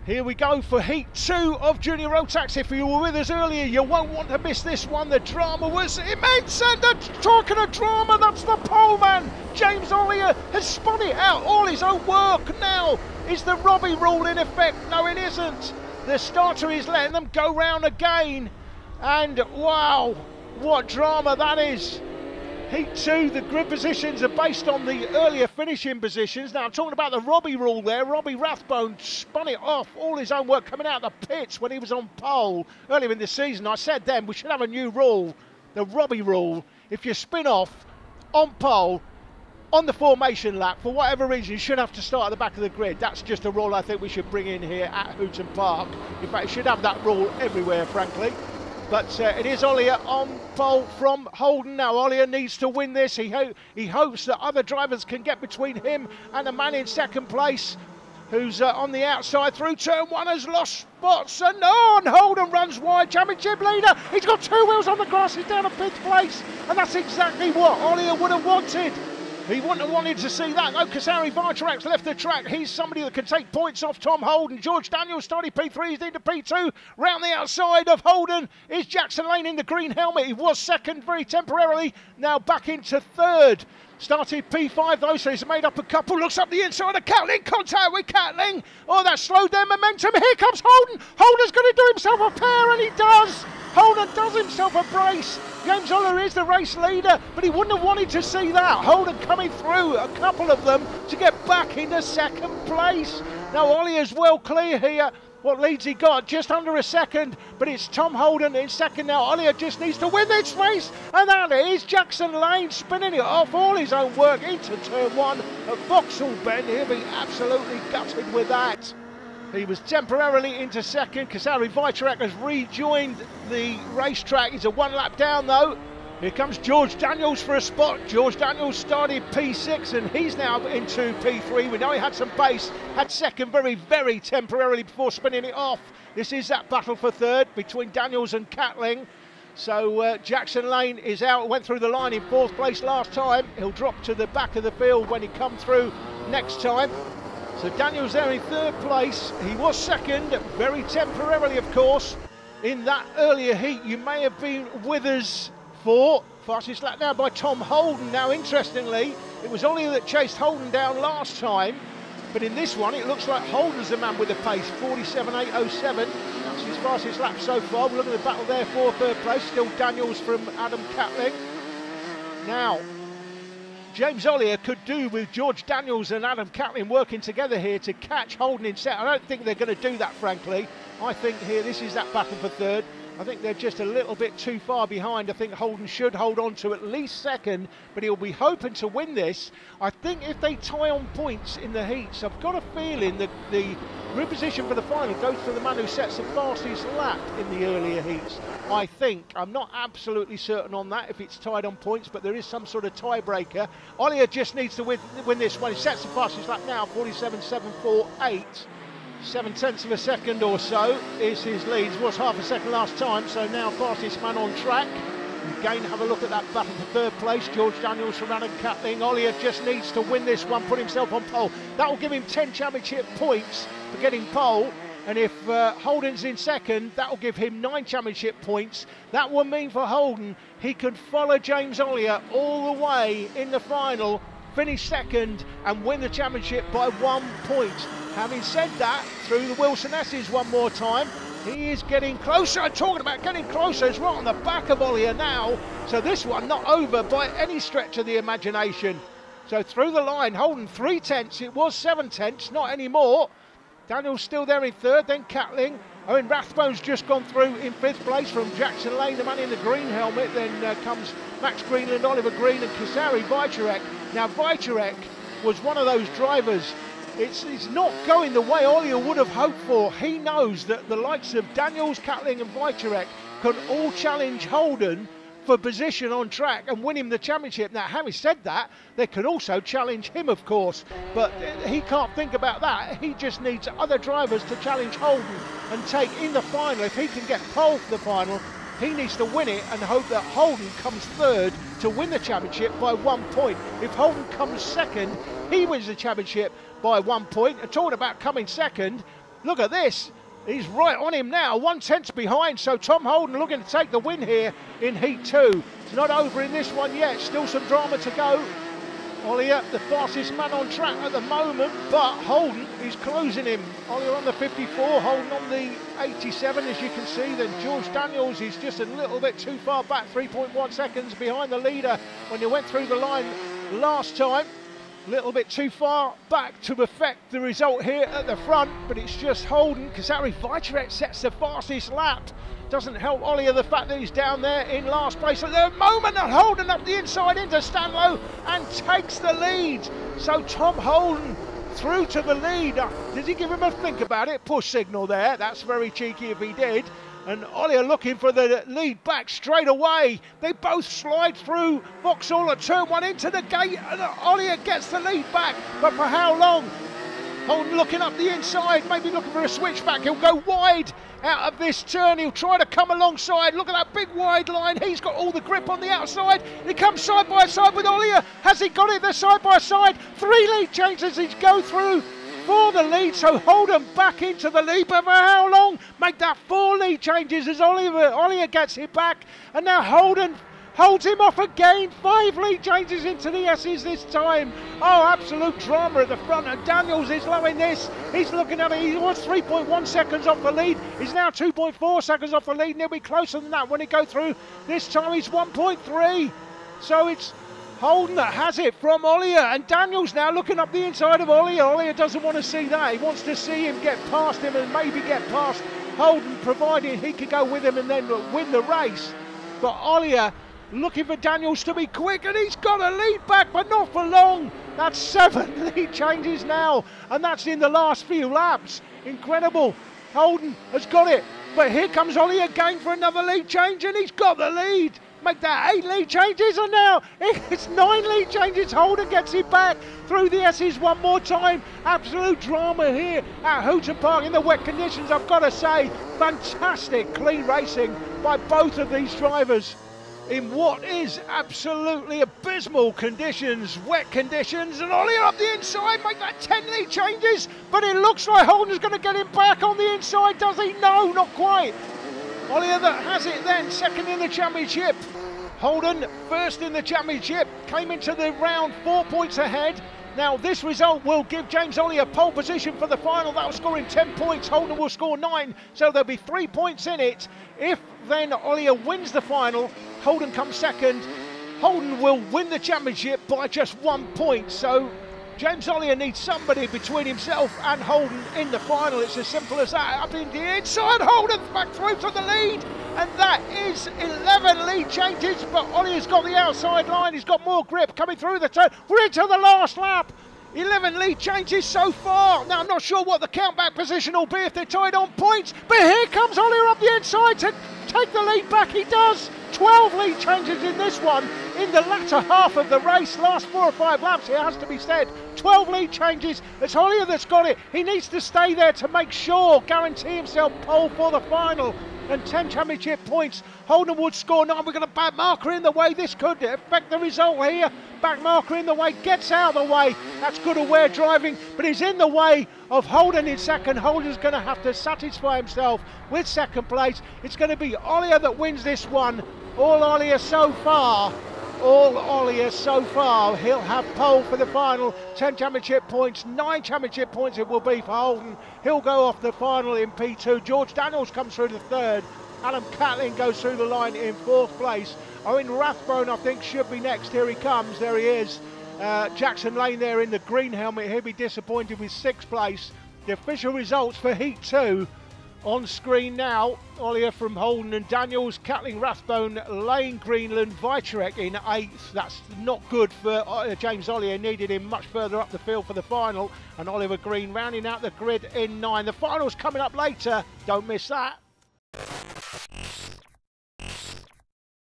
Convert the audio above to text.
Here we go for Heat 2 of Junior Road Taxi. If you were with us earlier, you won't want to miss this one. The drama was immense, and talking of drama, that's the pole man. James Ollier has spun it out, all his own work. Now, is the Robbie rule in effect? No, it isn't. The starter is letting them go round again, and wow, what drama that is. Heat 2, the grid positions are based on the earlier finishing positions. Now I'm talking about the Robbie rule there. Robbie Rathbone spun it off, all his own work, coming out of the pits when he was on pole earlier in the season. I said then we should have a new rule, the Robbie rule. If you spin off on pole on the formation lap, for whatever reason, you should have to start at the back of the grid. That's just a rule I think we should bring in here at Hooton Park. In fact, you should have that rule everywhere, frankly. But it is Ollier on pole from Holden now. Ollier needs to win this. He hopes that other drivers can get between him and the man in second place, who's on the outside through turn one, has lost spots. And Holden runs wide, championship leader. He's got two wheels on the grass. He's down at fifth place. And that's exactly what Ollier would have wanted. He wouldn't have wanted to see that. No, Kasari Vartarak's left the track. He's somebody that can take points off Tom Holden. George Daniels started P3, he's into P2. Round the outside of Holden is Jackson Lane in the green helmet. He was second very temporarily, now back into third. Started P5 though, so he's made up a couple. Looks up the inside of Catling, contact with Catling. Oh, that slowed their momentum. Here comes Holden. Holden's going to do himself a pair, and he does. Holden does himself a brace. James Ollier is the race leader, but he wouldn't have wanted to see that. Holden coming through, a couple of them, to get back into second place. Now Ollier's well clear here. What leads he got? Just under a second, but it's Tom Holden in second now. Ollier just needs to win this race, and that is Jackson Lane spinning it off, all his own work into turn one at Vauxhall Bend. He'll be absolutely gutted with that. He was temporarily into second. Kasari Vartarak has rejoined the racetrack. He's a one lap down though. Here comes George Daniels for a spot. George Daniels started P6 and he's now into P3. We know he had some pace, had second very, very temporarily before spinning it off. This is that battle for third between Daniels and Catling. So Jackson Lane is out, went through the line in fourth place last time. He'll drop to the back of the field when he comes through next time. So Daniels there in third place. He was second, very temporarily of course, in that earlier heat. You may have been with us for. Fastest lap now by Tom Holden. Now interestingly, it was Ollier that chased Holden down last time, but in this one it looks like Holden's the man with the pace, 47.807. That's his fastest lap so far. We're looking at the battle there for third place. Still Daniels from Adam Catling. Now, James Ollier could do with George Daniels and Adam Catling working together here to catch Holden in set. I don't think they're going to do that, frankly. I think here this is that battle for third. I think they're just a little bit too far behind. I think Holden should hold on to at least second, but he'll be hoping to win this. I think if they tie on points in the heats, I've got a feeling that the grid position for the final goes to the man who sets the fastest lap in the earlier heats. I think. I'm not absolutely certain on that if it's tied on points, but there is some sort of tiebreaker. Ollier just needs to win this one. He sets the fastest lap now, 47.748. 7/10 of a second or so is his lead. It was half a second last time, so now fastest man on track. Again, have a look at that battle for third place. George Daniels from Adam Catling. Ollier just needs to win this one, put himself on pole. That will give him 10 championship points for getting pole. And if Holden's in second, that will give him 9 championship points. That will mean for Holden, he could follow James Ollier all the way in the final, finish second and win the championship by 1 point. Having said that, through the Wilson S's one more time, he is getting closer. I'm talking about getting closer. It's right on the back of Ollier now. So this one not over by any stretch of the imagination. So through the line, Holden 3/10. It was 7/10, not anymore. Daniel's still there in third, then Catling. Owen Rathbone's just gone through in fifth place from Jackson Lane, the man in the green helmet. Then comes Max Greenland, Oliver Green and Kasari Vartarak. Now Vartarak was one of those drivers. It's not going the way Ollier would have hoped for. He knows that the likes of Daniels, Catling and Vartarak can all challenge Holden for position on track and win him the championship. Now, having said that, they can also challenge him, of course, but he can't think about that. He just needs other drivers to challenge Holden and take in the final. If he can get pole for the final, he needs to win it and hope that Holden comes third to win the championship by 1 point. If Holden comes second, he wins the championship by 1 point. And talking about coming second, look at this. He's right on him now, 1/10 behind, so Tom Holden looking to take the win here in Heat 2. It's not over in this one yet, still some drama to go. Ollier, the fastest man on track at the moment, but Holden is closing him. Ollier on the 54, Holden on the 87, as you can see. Then George Daniels is just a little bit too far back, 3.1 seconds behind the leader when he went through the line last time. A little bit too far back to affect the result here at the front, but it's just Holden, because Harry Vitrek sets the fastest lap. Doesn't help Ollier the fact that he's down there in last place at the moment, and Holden up the inside into Stanlow and takes the lead. So Tom Holden through to the lead. Did he give him a think about it? Push signal there. That's very cheeky if he did. And Ollier looking for the lead back straight away. They both slide through Vauxhall at turn 1 into the gate, and Ollier gets the lead back, but for how long? Holden looking up the inside, maybe looking for a switchback. He'll go wide out of this turn. He'll try to come alongside. Look at that big wide line. He's got all the grip on the outside. He comes side by side with Ollier. Has he got it? They're side by side. 3 lead changes as he go through for the lead, so Holden back into the lead, but for how long? Make that 4 lead changes as Ollier gets it back, and now Holden holds him off again. 5 lead changes into the S's this time. Oh, absolute drama at the front, and Daniels is loving this. He's looking at it. He was 3.1 seconds off the lead. He's now 2.4 seconds off the lead, and he'll be closer than that when he go through. This time he's 1.3. So it's Holden that has it from Ollier, and Daniels now looking up the inside of Ollier. Ollier doesn't want to see that. He wants to see him get past him and maybe get past Holden, providing he could go with him and then win the race. But Ollier looking for Daniels to be quick, and he's got a lead back, but not for long. That's 7 lead changes now, and that's in the last few laps. Incredible. Holden has got it, but here comes Ollier again for another lead change, and he's got the lead. Make that 8 lead changes, and now it's 9 lead changes. Holden gets it back through the S's one more time. Absolute drama here at Hooton Park in the wet conditions, I've got to say. Fantastic clean racing by both of these drivers in what is absolutely abysmal conditions, wet conditions, and Ollier up the inside, make that 10 lead changes, but it looks like Holden's going to get him back on the inside, does he? No, not quite. Ollier that has it then, second in the championship. Holden first in the championship, came into the round 4 points ahead. Now this result will give James Ollier pole position for the final. That will score him 10 points, Holden will score 9, so there'll be 3 points in it. If then Ollier wins the final, Holden comes second. Holden will win the championship by just 1 point, so James Ollier needs somebody between himself and Holden in the final. It's as simple as that. Up in the inside, Holden back through to the lead, and that is 11 lead changes, but Ollier's got the outside line. He's got more grip coming through the turn. We're into the last lap. 11 lead changes so far. Now I'm not sure what the countback position will be if they're tied on points, but here comes Ollier up the inside to take the lead back. He does. 12 lead changes in this one in the latter half of the race, last 4 or 5 laps, it has to be said. 12 lead changes. It's Ollier that's got it. He needs to stay there to make sure, guarantee himself pole for the final. And 10 championship points. Holden would score 9. We're going to back marker in the way. This could affect the result here. Back marker in the way, gets out of the way. That's good aware driving, but he's in the way of Holden in second. Holden's going to have to satisfy himself with second place. It's going to be Ollier that wins this one. All Ollier so far. All Ollier so far. He'll have pole for the final. 10 championship points, 9 championship points it will be for Holden. He'll go off the final in P2. George Daniels comes through the third. Adam Catlin goes through the line in 4th place. Owen Rathbone, I think, should be next. Here he comes. There he is. Jackson Lane there in the green helmet. He'll be disappointed with 6th place. The official results for Heat 2 on screen now. Ollier from Holden and Daniels, Catlin, Rathbone, Lane, Greenland, Vitrek in 8th. That's not good for James Ollier. Needed him much further up the field for the final. And Oliver Green rounding out the grid in 9. The final's coming up later. Don't miss that.